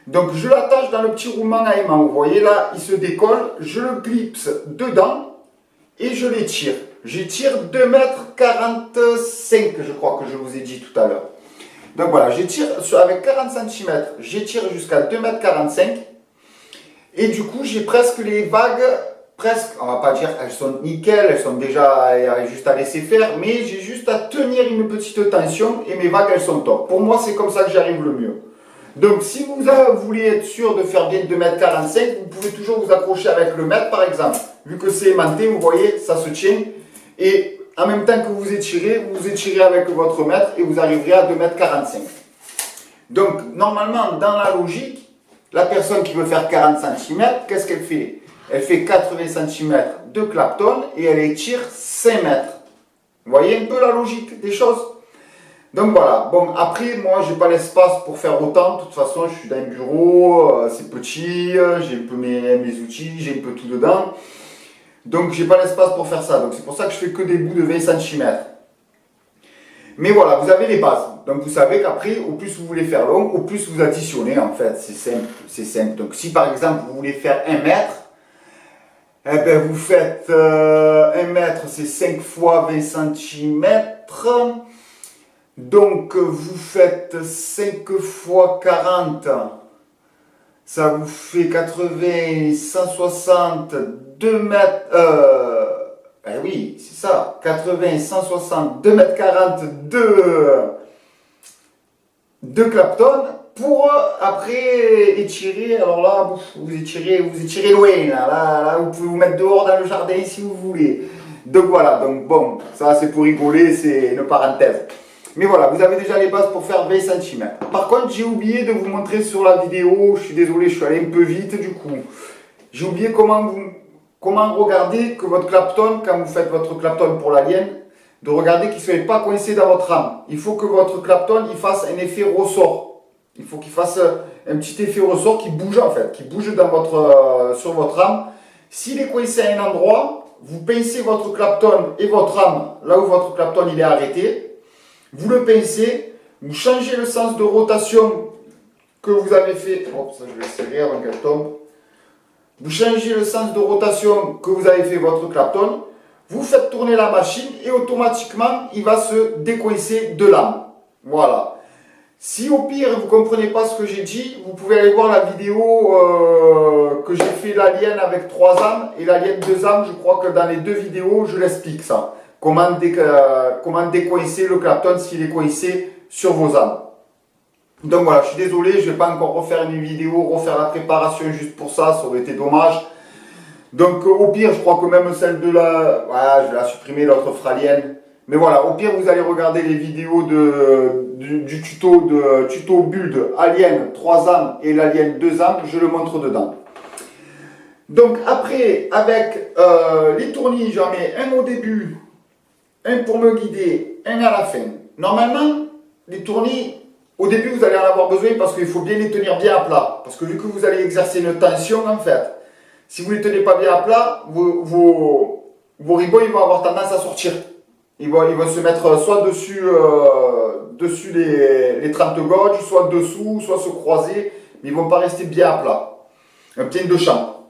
Donc je l'attache dans le petit roulement à aimant, vous voyez là, il se décolle, je le clipse dedans et je l'étire. J'étire 2,45 m, je crois que je vous ai dit tout à l'heure. Donc voilà, j'étire avec 40 cm, j'étire jusqu'à 2,45 m. Et du coup, j'ai presque les vagues, presque, on va pas dire elles sont nickel, elles sont déjà juste à laisser faire, mais j'ai juste à tenir une petite tension et mes vagues elles sont top. Pour moi, c'est comme ça que j'arrive le mieux. Donc, si vous voulez être sûr de faire bien 2,45 m, vous pouvez toujours vous accrocher avec le mètre par exemple. Vu que c'est aimanté, vous voyez, ça se tient. Et en même temps que vous étirez avec votre mètre et vous arriverez à 2,45 m. Donc, normalement, dans la logique, la personne qui veut faire 40 cm, qu'est-ce qu'elle fait? Elle fait 80 cm de Clapton et elle étire 5 mètres. Vous voyez un peu la logique des choses? Donc voilà, bon après moi j'ai pas l'espace pour faire autant, de toute façon je suis dans un bureau, c'est petit, j'ai un peu mes outils, j'ai un peu tout dedans. Donc j'ai pas l'espace pour faire ça, donc c'est pour ça que je fais que des bouts de 20 cm. Mais voilà, vous avez les bases. Donc vous savez qu'après, au plus vous voulez faire long, au plus vous additionnez en fait. C'est simple, c'est simple. Donc si par exemple vous voulez faire 1 mètre, eh ben vous faites 1 mètre, c'est 5 fois 20 cm. Donc vous faites 5 fois 40. Ça vous fait 80, 160, 2 mètres. Ben oui, c'est ça. 80, 160, 2 mètres 40 de Clapton pour après étirer. Alors là, vous étirez loin. Là, vous pouvez vous mettre dehors dans le jardin si vous voulez. Donc voilà, donc bon, ça c'est pour rigoler, c'est une parenthèse. Mais voilà, vous avez déjà les bases pour faire 20 cm. Par contre, j'ai oublié de vous montrer sur la vidéo, je suis désolé, je suis allé un peu vite du coup. J'ai oublié comment regarder que votre Clapton, quand vous faites votre Clapton pour l'alien, de regarder qu'il ne soit pas coincé dans votre rame. Il faut que votre Clapton il fasse un effet ressort. Il faut qu'il fasse un petit effet ressort qui bouge en fait, qui bouge sur votre rame. S'il est coincé à un endroit, vous pincez votre Clapton et votre rame, là où votre Clapton il est arrêté. Vous le pincez, vous changez le sens de rotation que vous avez fait. Hop, ça je vais serrer avant qu'elle tombe. Vous changez le sens de rotation que vous avez fait votre Clapton. Vous faites tourner la machine et automatiquement, il va se décoincer de l'âme. Voilà. Si au pire, vous ne comprenez pas ce que j'ai dit, vous pouvez aller voir la vidéo que j'ai fait l'alien avec 3 âmes et l'alien 2 âmes. Je crois que dans les 2 vidéos, je l'explique ça. Comment décoincer le Clapton s'il est coincé sur vos âmes. Donc voilà, je suis désolé, je ne vais pas encore refaire une vidéo, refaire la préparation juste pour ça, ça aurait été dommage. Donc au pire, je crois que même celle de la... Voilà, je vais la supprimer, l'autre fralienne. Mais voilà, au pire, vous allez regarder les vidéos du tuto build Alien 3 âmes et l'Alien 2 âmes, je le montre dedans. Donc après, avec les tournis, j'en mets un au début, un pour me guider, un à la fin. Normalement, les tournis, au début, vous allez en avoir besoin parce qu'il faut bien les tenir bien à plat. Parce que vu que vous allez exercer une tension, en fait, si vous ne les tenez pas bien à plat, vos ribots ils vont avoir tendance à sortir. Ils vont se mettre soit dessus, dessus les 30 gauges, soit dessous, soit se croiser, mais ils ne vont pas rester bien à plat. Un pied de champ.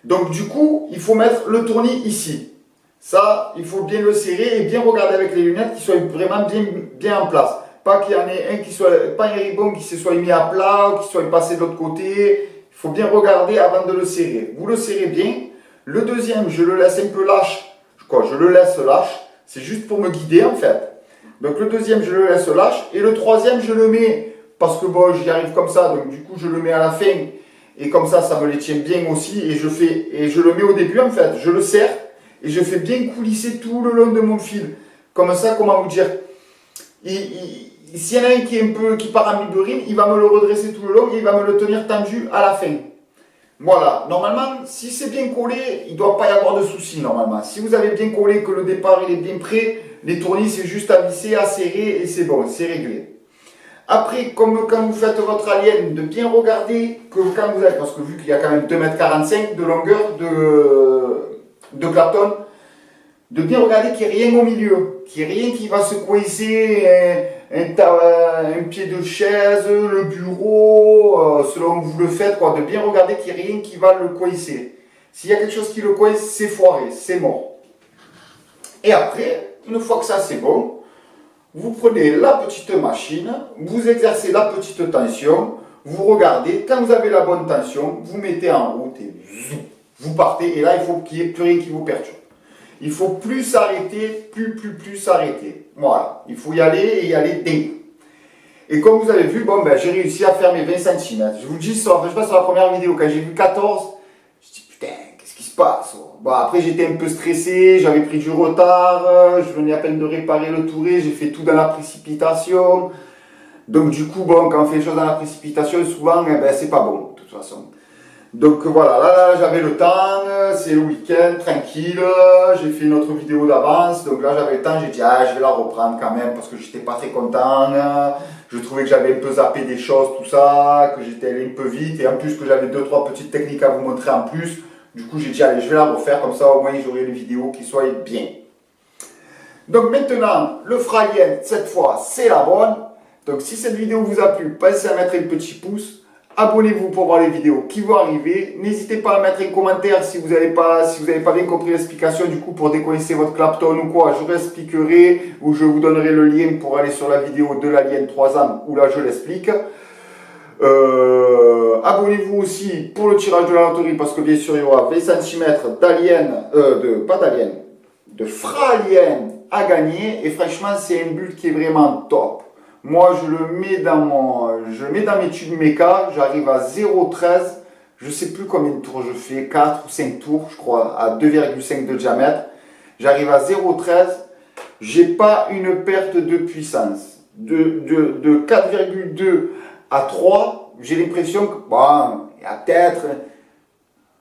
Donc du coup, il faut mettre le tournis ici. Ça, il faut bien le serrer et bien regarder avec les lunettes qu'il soit vraiment bien en place. Pas qu'il y en ait un qui soit, pas un ribon qui se soit mis à plat ou qui soit passé de l'autre côté. Il faut bien regarder avant de le serrer. Vous le serrez bien. Le deuxième, je le laisse un peu lâche. Je le laisse lâche. C'est juste pour me guider en fait. Donc le deuxième, je le laisse lâche. Et le troisième, je le mets, parce que bon, j'y arrive comme ça. Donc du coup, je le mets à la fin. Et comme ça me les tient bien aussi. Et je le mets au début en fait. Je le serre. Et je fais bien coulisser tout le long de mon fil. Comme ça, comment vous dire, s'il y en a un qui part en biberine, il va me le redresser tout le long et il va me le tenir tendu à la fin. Voilà, normalement, si c'est bien collé, il ne doit pas y avoir de soucis normalement. Si vous avez bien collé, que le départ il est bien prêt, les tournis c'est juste à visser, à serrer et c'est bon, c'est réglé. Après, comme quand vous faites votre alien, de bien regarder que quand vous êtes, parce que vu qu'il y a quand même 2,45 m de longueur de Clapton, de bien regarder qu'il n'y ait rien au milieu, qu'il n'y ait rien qui va se coincer, un pied de chaise, le bureau, selon que vous le faites, quoi, de bien regarder qu'il n'y ait rien qui va le coincer. S'il y a quelque chose qui le coince, c'est foiré, c'est mort. Et après, une fois que ça c'est bon, vous prenez la petite machine, vous exercez la petite tension, vous regardez, quand vous avez la bonne tension, vous mettez en route et vous partez, et là il faut qu'il n'y ait plus rien qui vous perturbe. Il faut plus s'arrêter, plus s'arrêter. Voilà, il faut y aller et y aller dingue. Et comme vous avez vu, bon, ben, j'ai réussi à faire mes 20 cm. Je vous dis, je sais pas, sur la première vidéo, quand j'ai vu 14, je dis putain, qu'est-ce qui se passe? Bon, après j'étais un peu stressé, j'avais pris du retard, je venais à peine de réparer le touret, j'ai fait tout dans la précipitation. Donc du coup, bon, quand on fait les choses dans la précipitation, souvent, eh ben, c'est pas bon, de toute façon. Donc voilà, là j'avais le temps, c'est le week-end, tranquille, j'ai fait une autre vidéo d'avance, donc là j'avais le temps, j'ai dit ah je vais la reprendre quand même parce que j'étais pas très content, je trouvais que j'avais un peu zappé des choses, tout ça, que j'étais allé un peu vite et en plus que j'avais 2-3 petites techniques à vous montrer en plus, du coup j'ai dit allez je vais la refaire comme ça au moins j'aurai une vidéo qui soit bien. Donc maintenant, le Fralien, cette fois c'est la bonne, donc si cette vidéo vous a plu, pensez à mettre un petit pouce. Abonnez-vous pour voir les vidéos qui vont arriver. N'hésitez pas à mettre un commentaire si vous n'avez pas bien compris l'explication. Du coup, pour décoincer votre Clapton ou quoi, je réexpliquerai ou je vous donnerai le lien pour aller sur la vidéo de l'Alien 3 âmes où là je l'explique. Abonnez-vous aussi pour le tirage de la loterie parce que bien sûr il y aura 20 cm d'Alien, de Fralien à gagner. Et franchement, c'est un build qui est vraiment top. Moi, je le mets dans mes tubes méca, j'arrive à 0,13, je ne sais plus combien de tours je fais, 4 ou 5 tours, je crois, à 2,5 de diamètre. J'arrive à 0,13, j'ai pas une perte de puissance. De 4,2 à 3, j'ai l'impression que, bon, il y a peut-être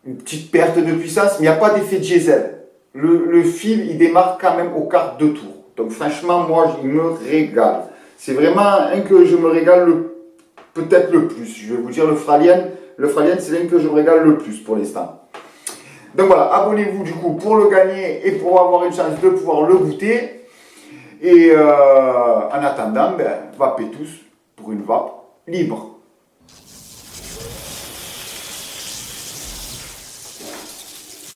une petite perte de puissance, mais il n'y a pas d'effet diesel. Le fil, il démarre quand même au quart de tour. Donc franchement, moi, il me régale. C'est vraiment un que je me régale peut-être le plus. Je vais vous dire le Fralien. Le Fralien, c'est l'un que je me régale le plus pour l'instant. Donc voilà, abonnez-vous du coup pour le gagner et pour avoir une chance de pouvoir le goûter. Et en attendant, ben, vapez tous pour une vape libre.